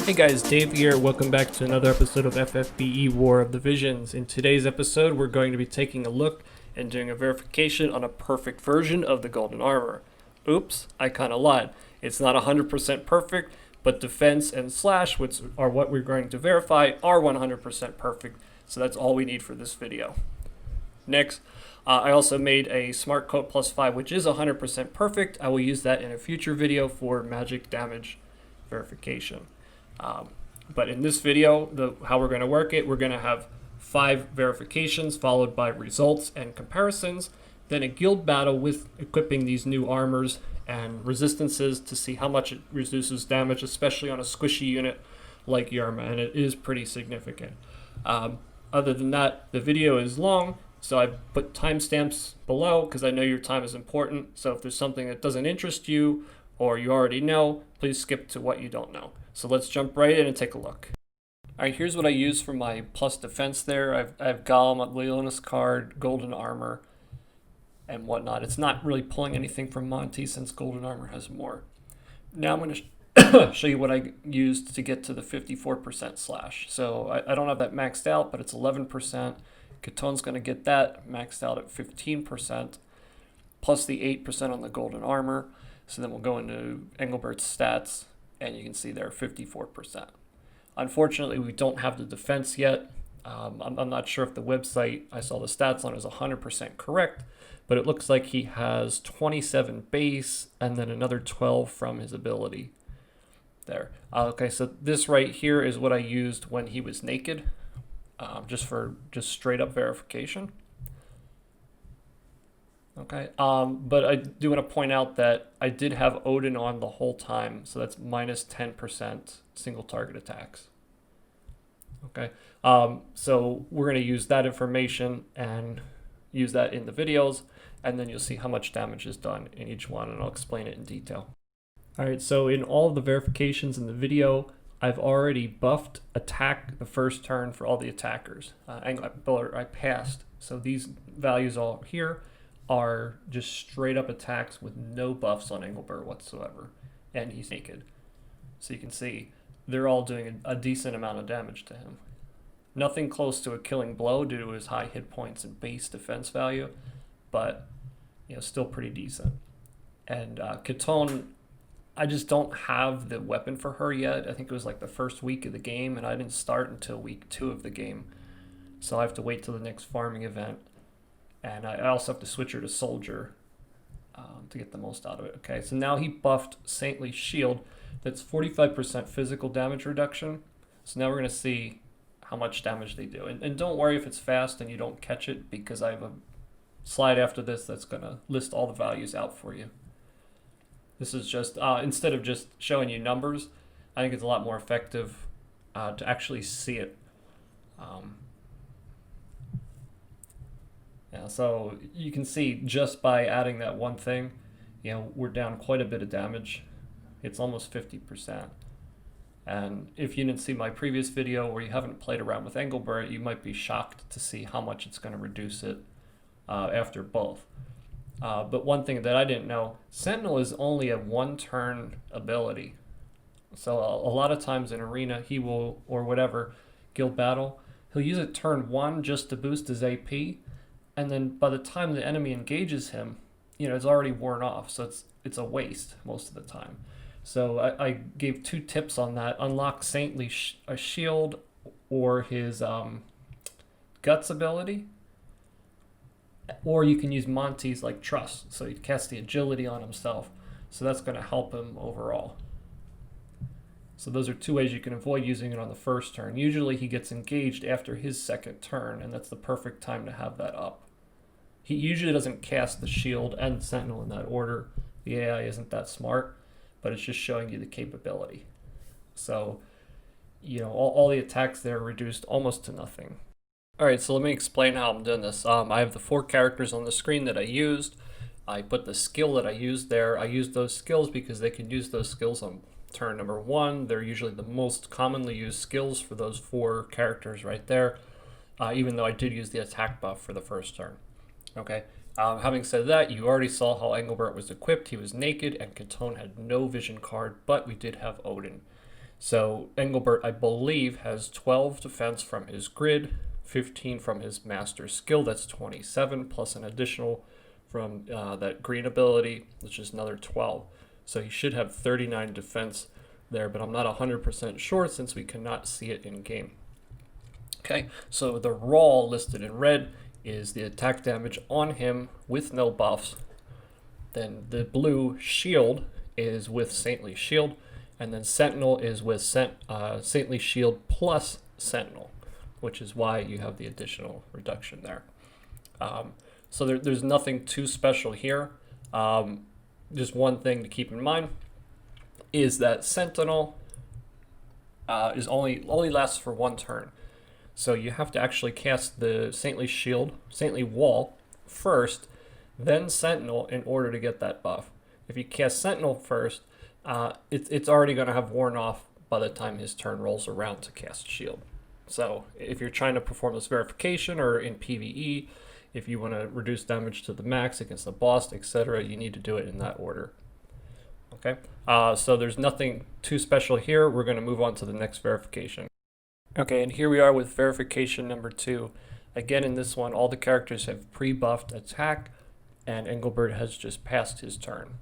Hey guys, Dave here. Welcome back to another episode of FFBE War of the Visions. In today's episode, we're going to be taking a look and doing a verification on a perfect version of the Golden Armor. Oops, I kind of lied. It's not 100% perfect, but defense and slash, which are what we're going to verify, are 100% perfect. So that's all we need for this video. Next, I also made a Smart Coat plus 5, which is 100% perfect. I will use that in a future video for magic damage verification. But in this video, how we're going to work it, we're going to have 5 verifications followed by results and comparisons, then a guild battle with equipping these new armors and resistances to see how much it reduces damage, especially on a squishy unit like Yarma, and it is pretty significant. Other than that, the video is long, so I put timestamps below because I know your time is important. So if there's something that doesn't interest you or you already know, please skip to what you don't know. So let's jump right in and take a look. All right, here's what I use for my plus defense there. I have Golem, Leonis card, Golden Armor, and whatnot. It's not really pulling anything from Monty since Golden Armor has more. Now I'm going to show you what I used to get to the 54% slash. So I don't have that maxed out, but it's 11%. Catone's going to get that maxed out at 15%, plus the 8% on the Golden Armor. So then we'll go into Engelbert's stats, and you can see there 54%. Unfortunately, we don't have the defense yet. I'm not sure if the website I saw the stats on is 100% correct, but it looks like he has 27 base and then another 12 from his ability there. Okay, so this right here is what I used when he was naked, just straight up verification. Okay, but I do want to point out that I did have Odin on the whole time, so that's minus 10% single target attacks. Okay, so we're going to use that information and use that in the videos, and then you'll see how much damage is done in each one, and I'll explain it in detail. All right, so in all of the verifications in the video, I've already buffed attack the first turn for all the attackers. I passed, so these values all here are just straight up attacks with no buffs on Engelbert whatsoever, and he's naked. So you can see they're all doing a decent amount of damage to him. Nothing close to a killing blow due to his high hit points and base defense value, but still pretty decent. And Catone, I just don't have the weapon for her yet. I think it was like the first week of the game, and I didn't start until week 2 of the game. So I have to wait till the next farming event. And I also have to switch her to Soldier to get the most out of it. Okay, so now he buffed Saintly Shield. That's 45% physical damage reduction. So now we're going to see how much damage they do. And don't worry if it's fast and you don't catch it, because I have a slide after this that's going to list all the values out for you. This is just, instead of just showing you numbers, I think it's a lot more effective to actually see it. Yeah, so you can see just by adding that one thing, we're down quite a bit of damage. It's almost 50%. And if you didn't see my previous video where you haven't played around with Engelbert, you might be shocked to see how much it's going to reduce it after both. But one thing that I didn't know, Sentinel is only a 1-turn ability. So a lot of times in Arena, he will, or whatever, guild battle, he'll use it turn 1 just to boost his AP. And then by the time the enemy engages him, it's already worn off. So it's a waste most of the time. So I gave 2 tips on that. Unlock Saintly Shield or his Guts ability. Or you can use Monty's like Trust. So he casts the agility on himself. So that's going to help him overall. So those are 2 ways you can avoid using it on the first turn. Usually he gets engaged after his second turn, and that's the perfect time to have that up. He usually doesn't cast the shield and Sentinel in that order. The AI isn't that smart, but it's just showing you the capability. So, all the attacks there are reduced almost to nothing. All right, so let me explain how I'm doing this. I have the 4 characters on the screen that I used. I put the skill that I used there. I used those skills because they can use those skills on turn number 1. They're usually the most commonly used skills for those 4 characters right there, even though I did use the attack buff for the first turn. Okay, having said that, you already saw how Engelbert was equipped. He was naked, and Catone had no vision card, but we did have Odin. So Engelbert, I believe, has 12 defense from his grid, 15 from his master skill, that's 27, plus an additional from that green ability, which is another 12. So he should have 39 defense there, but I'm not 100% sure since we cannot see it in game. Okay, so the raw listed in red is the attack damage on him with no buffs. Then the blue shield is with Saintly Shield, and then Sentinel is with Saintly Shield plus Sentinel, which is why you have the additional reduction there. So there's nothing too special here. Just one thing to keep in mind is that Sentinel is only lasts for one turn. So you have to actually cast the Saintly Shield, Saintly Wall first, then Sentinel in order to get that buff. If you cast Sentinel first, it's already going to have worn off by the time his turn rolls around to cast Shield. So if you're trying to perform this verification or in PvE, if you want to reduce damage to the max against the boss, etc., you need to do it in that order. Okay, so there's nothing too special here. We're going to move on to the next verification. Okay, and here we are with verification number 2. Again, in this one, all the characters have pre-buffed attack, and Engelbert has just passed his turn.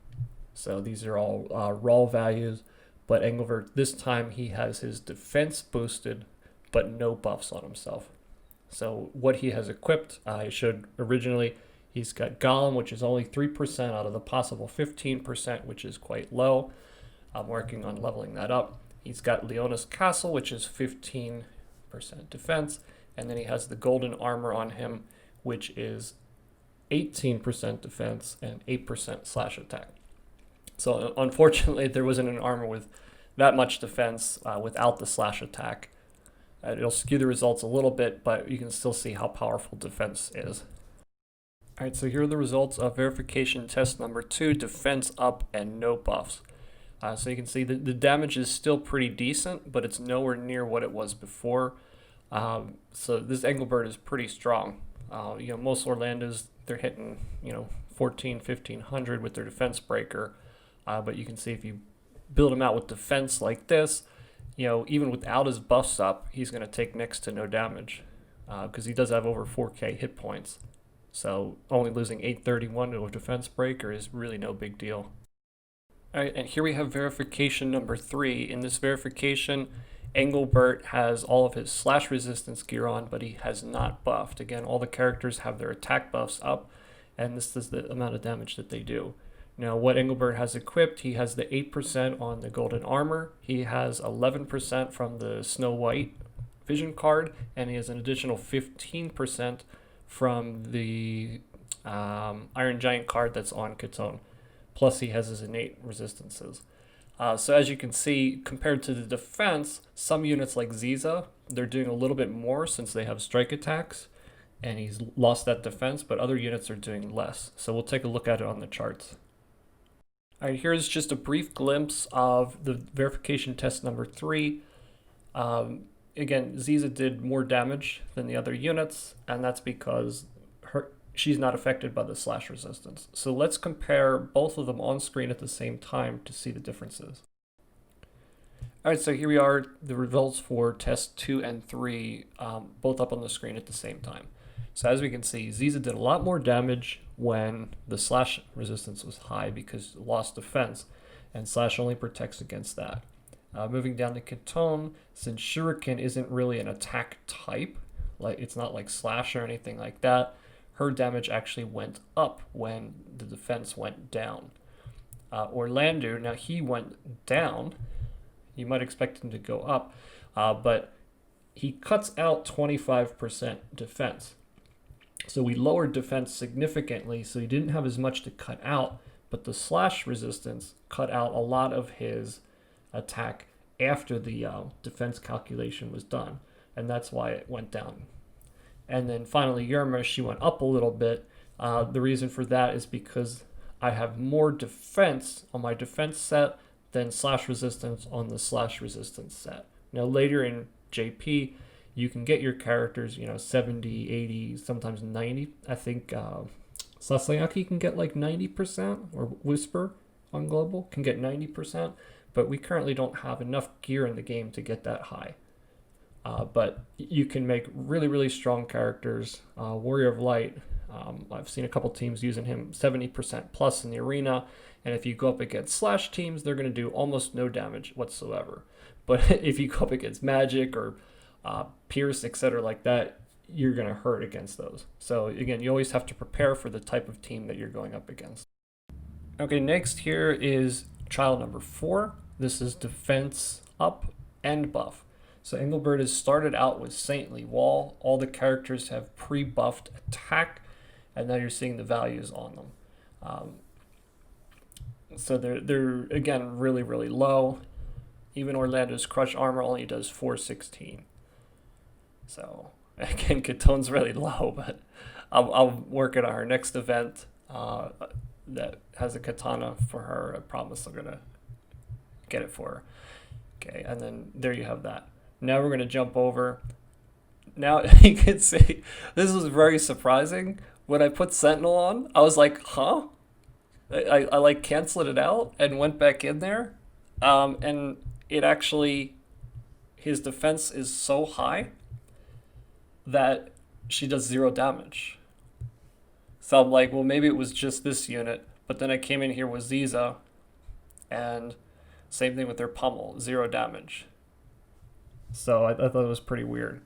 So these are all raw values, but Engelbert, this time he has his defense boosted, but no buffs on himself. So what he has equipped, I showed originally, he's got Golem, which is only 3% out of the possible 15%, which is quite low. I'm working on leveling that up. He's got Leona's Castle, which is 15% defense, and then he has the golden armor on him, which is 18% defense and 8% slash attack. So unfortunately, there wasn't an armor with that much defense without the slash attack. It'll skew the results a little bit, but you can still see how powerful defense is. All right, so here are the results of verification test number 2, defense up and no buffs. So you can see the damage is still pretty decent, but it's nowhere near what it was before. So this Engelbert is pretty strong. Most Orlandos, they're hitting, 14, 1500 with their defense breaker. But you can see if you build him out with defense like this, even without his buffs up, he's going to take next to no damage because he does have over 4k hit points. So only losing 831 to a defense breaker is really no big deal. All right, and here we have verification number 3. In this verification, Engelbert has all of his slash resistance gear on, but he has not buffed. Again, all the characters have their attack buffs up, and this is the amount of damage that they do. Now, what Engelbert has equipped, he has the 8% on the golden armor, he has 11% from the Snow White vision card, and he has an additional 15% from the Iron Giant card that's on Katone. Plus he has his innate resistances. So as you can see, compared to the defense, some units like Ziza, they're doing a little bit more since they have strike attacks, and he's lost that defense, but other units are doing less. So we'll take a look at it on the charts. All right, here's just a brief glimpse of the verification test number 3. Again, Ziza did more damage than the other units, and that's because she's not affected by the slash resistance. So let's compare both of them on screen at the same time to see the differences. All right, so here we are, the results for test 2 and 3, both up on the screen at the same time. So as we can see, Ziza did a lot more damage when the slash resistance was high because it lost defense, and slash only protects against that. Moving down to Katone, since Shuriken isn't really an attack type, like it's not like slash or anything like that, her damage actually went up when the defense went down. Orlando, now he went down. You might expect him to go up, but he cuts out 25% defense. So we lowered defense significantly, so he didn't have as much to cut out, but the slash resistance cut out a lot of his attack after the defense calculation was done, and that's why it went down. And then finally, Yerma, she went up a little bit. The reason for that is because I have more defense on my defense set than slash resistance on the slash resistance set. Now later in JP, you can get your characters, 70, 80, sometimes 90. I think Sasayaki can get like 90%, or Whisper on Global can get 90%. but we currently don't have enough gear in the game to get that high. But you can make really, really strong characters. Warrior of Light, I've seen a couple teams using him 70% plus in the arena, and if you go up against slash teams, they're going to do almost no damage whatsoever. But if you go up against magic or pierce, etc. like that, you're going to hurt against those. So again, you always have to prepare for the type of team that you're going up against. Okay, next here is child number 4. This is defense up and buff. So Engelbert has started out with Saintly Wall. All the characters have pre-buffed attack, and now you're seeing the values on them. So they're again really, really low. Even Orlando's Crush Armor only does 416. So again, Catone's really low, but I'll work it on her next event that has a katana for her. I promise I'm gonna get it for her. Okay, and then there you have that. Now we're gonna jump over. Now you can see this was very surprising. When I put Sentinel on, I was like, huh? I like canceled it out and went back in there. And it actually, his defense is so high that she does 0 damage. So I'm like, well, maybe it was just this unit. But then I came in here with Ziza, and same thing with their pummel, 0 damage. So I thought it was pretty weird.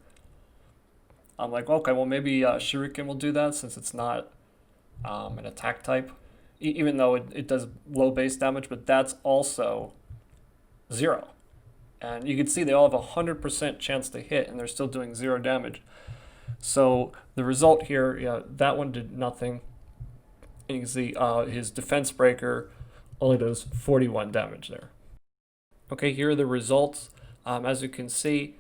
I'm like, okay, well, maybe Shuriken will do that since it's not an attack type. Even though it does low base damage, but that's also 0. And you can see they all have a 100% chance to hit, and they're still doing 0 damage. So the result here, yeah, that one did nothing. And you can see his defense breaker only does 41 damage there. Okay, here are the results. As you can see,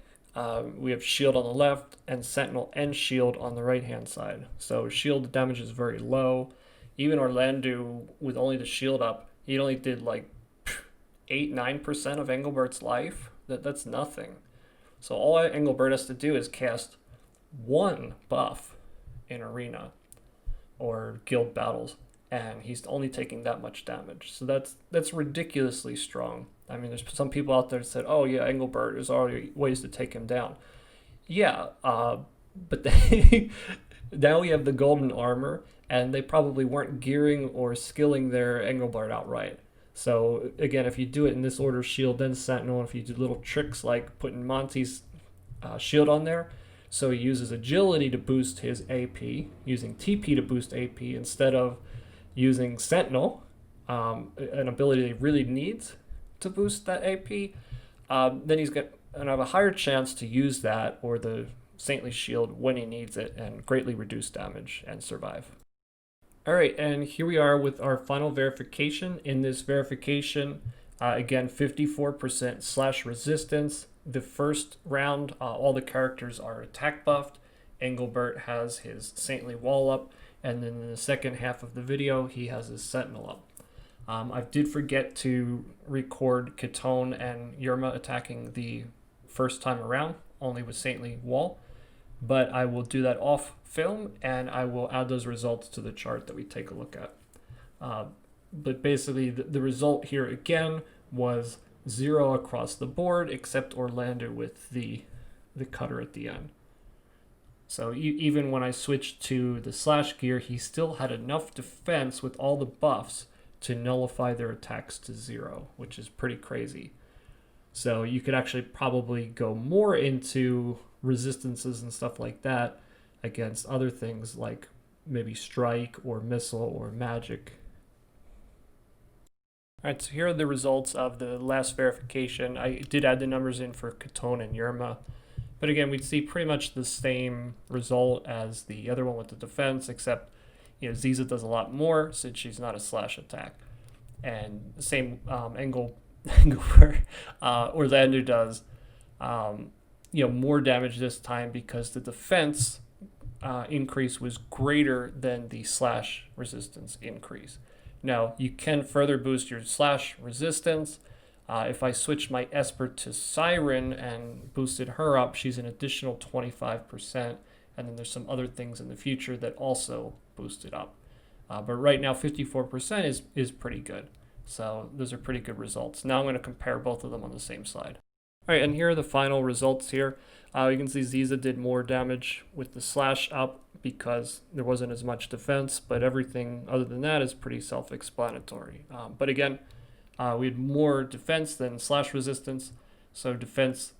we have shield on the left and sentinel and shield on the right hand side. So shield damage is very low. Even Orlando, with only the shield up, he only did like 8-9% of Engelbert's life. That's nothing. So all Engelbert has to do is cast 1 buff in arena or guild battles, and he's only taking that much damage. So that's ridiculously strong. I mean, there's some people out there that said, oh yeah, Engelbert, there's already ways to take him down. Yeah, but now we have the golden armor, and they probably weren't gearing or skilling their Engelbert outright. So again, if you do it in this order, shield, then sentinel, if you do little tricks like putting Monty's shield on there, so he uses agility to boost his AP, using TP to boost AP instead of using sentinel, an ability he really needs to boost that AP, then he's going to have a higher chance to use that or the Saintly Shield when he needs it and greatly reduce damage and survive. All right, and here we are with our final verification. In this verification, again, 54% slash resistance. The first round, all the characters are attack buffed. Engelbert has his Saintly Wall up, and then in the second half of the video, he has his Sentinel up. I did forget to record Catone and Yerma attacking the first time around, only with Saintly Wall, but I will do that off film, and I will add those results to the chart that we take a look at. But basically, the result here again was 0 across the board, except Orlando with the cutter at the end. So even when I switched to the slash gear, he still had enough defense with all the buffs to nullify their attacks to 0, which is pretty crazy. So you could actually probably go more into resistances and stuff like that against other things like maybe strike or missile or magic. All right, so here are the results of the last verification. I did add the numbers in for Catone and Yerma. But again, we'd see pretty much the same result as the other one with the defense, except Ziza does a lot more since she's not a slash attack. And the same Engelbert, Orlando does more damage this time because the defense increase was greater than the slash resistance increase. Now, you can further boost your slash resistance. If I switch my Esper to Siren and boosted her up, she's an additional 25%. And then there's some other things in the future that also boost it up. But right now, 54% is pretty good. So those are pretty good results. Now I'm going to compare both of them on the same side. All right, and here are the final results here. You can see Ziza did more damage with the slash up because there wasn't as much defense, but everything other than that is pretty self-explanatory. But again, we had more defense than slash resistance, so defense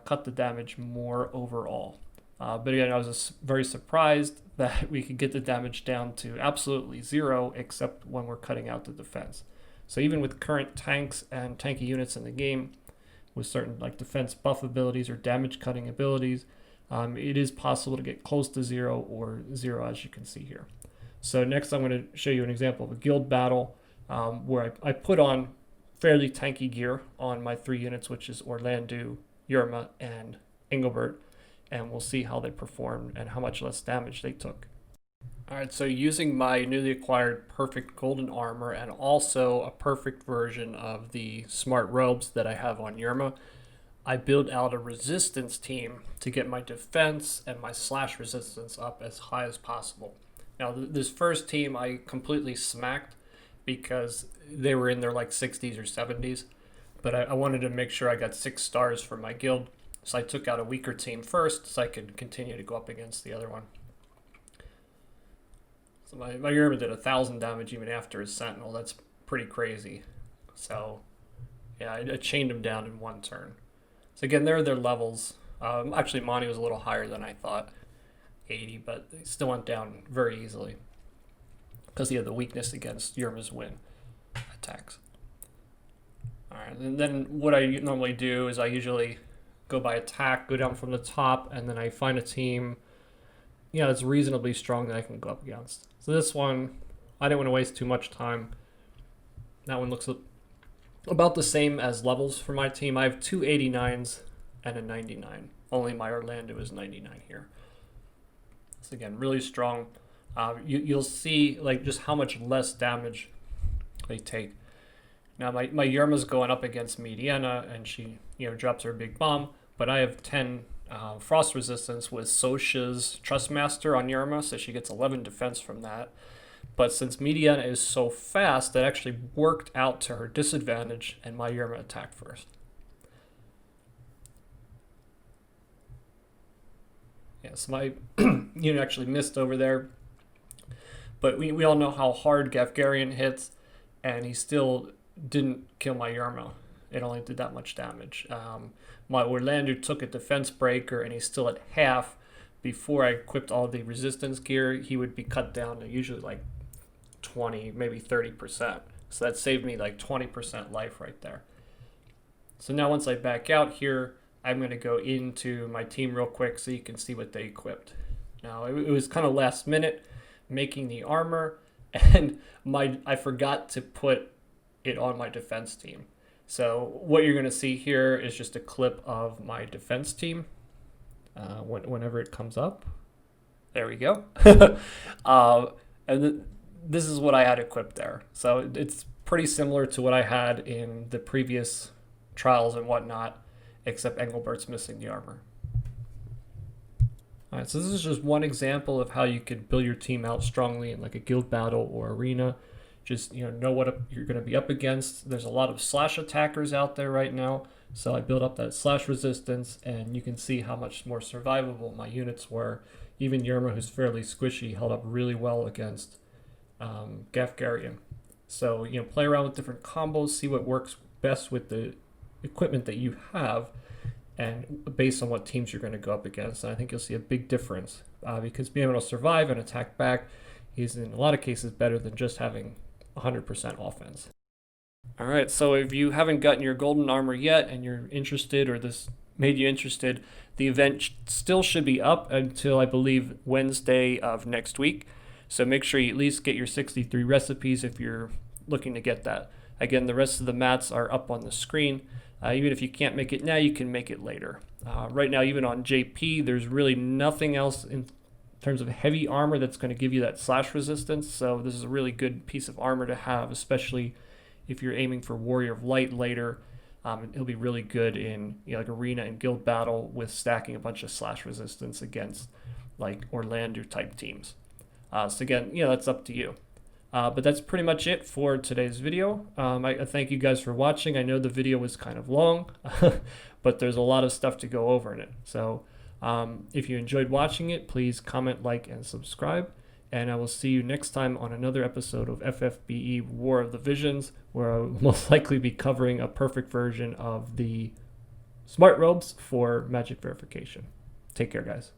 cut the damage more overall. But again, I was very surprised that we could get the damage down to absolutely zero, except when we're cutting out the defense. So even with current tanks and tanky units in the game, with certain like defense buff abilities or damage cutting abilities, it is possible to get close to zero or zero, as you can see here. So next I'm going to show you an example of a guild battle where I put on fairly tanky gear on my 3 units, which is Orlandu, Yerma, and Engelbert, and we'll see how they performed and how much less damage they took. Alright, so using my newly acquired perfect golden armor and also a perfect version of the smart robes that I have on Yerma, I built out a resistance team to get my defense and my slash resistance up as high as possible. Now this first team I completely smacked because they were in their like 60s or 70s, but I wanted to make sure I got 6 stars for my guild, so I took out a weaker team first so I could continue to go up against the other one. So my Yerma did 1,000 damage even after his Sentinel. That's pretty crazy. So yeah, I chained him down in 1 turn. So again, there are their levels. Actually, Monty was a little higher than I thought, 80, but he still went down very easily because he had the weakness against Yerma's win attacks. All right, and then what I normally do is I usually go by attack, go down from the top, and then I find a team that's reasonably strong that I can go up against. So this one, I didn't want to waste too much time. That one looks about the same as levels for my team. I have 2 89s and a 99. Only my Orlandu is 99 here. So again, really strong. You'll see like just how much less damage they take. Now my Yerma's going up against Mediana, and she drops her big bomb, but I have 10 frost resistance with Sosha's Trustmaster on Yerma, so she gets 11 defense from that. But since Mediana is so fast, that actually worked out to her disadvantage, and my Yerma attacked first. Yeah, so my unit actually missed over there. But we all know how hard Gafgarian hits, and he still didn't kill my Yerma. It only did that much damage. My Orlandu took a defense breaker, and he's still at half. Before I equipped all the resistance gear, he would be cut down to usually like 20, maybe 30%. So that saved me like 20% life right there. So now once I back out here, I'm going to go into my team real quick so you can see what they equipped. Now it was kind of last minute making the armor, and I forgot to put it on my defense team. So what you're going to see here is just a clip of my defense team whenever it comes up. There we go. And this is what I had equipped there. So it's pretty similar to what I had in the previous trials and whatnot, except Engelbert's missing the armor. All right, so this is just one example of how you could build your team out strongly in like a guild battle or arena. Just know what you're going to be up against. There's a lot of slash attackers out there right now, so I built up that slash resistance, and you can see how much more survivable my units were. Even Yerma, who's fairly squishy, held up really well against Gafgarian. So play around with different combos, see what works best with the equipment that you have, and based on what teams you're going to go up against. And I think you'll see a big difference because being able to survive and attack back is in a lot of cases better than just having 100% offense. All right, so if you haven't gotten your golden armor yet and you're interested, or this made you interested, the event still should be up until I believe Wednesday of next week. So make sure you at least get your 63 recipes if you're looking to get that. Again, the rest of the mats are up on the screen. Even if you can't make it now, you can make it later. Right now, even on JP, there's really nothing else in terms of heavy armor that's going to give you that slash resistance. So this is a really good piece of armor to have, especially if you're aiming for Warrior of Light later. It'll be really good in like arena and guild battle with stacking a bunch of slash resistance against like Orlandu type teams. So again, that's up to you. But that's pretty much it for today's video. I thank you guys for watching. I know the video was kind of long, but there's a lot of stuff to go over in it. So if you enjoyed watching it, please comment, like, and subscribe. And I will see you next time on another episode of FFBE War of the Visions, where I will most likely be covering a perfect version of the smart robes for magic verification. Take care, guys.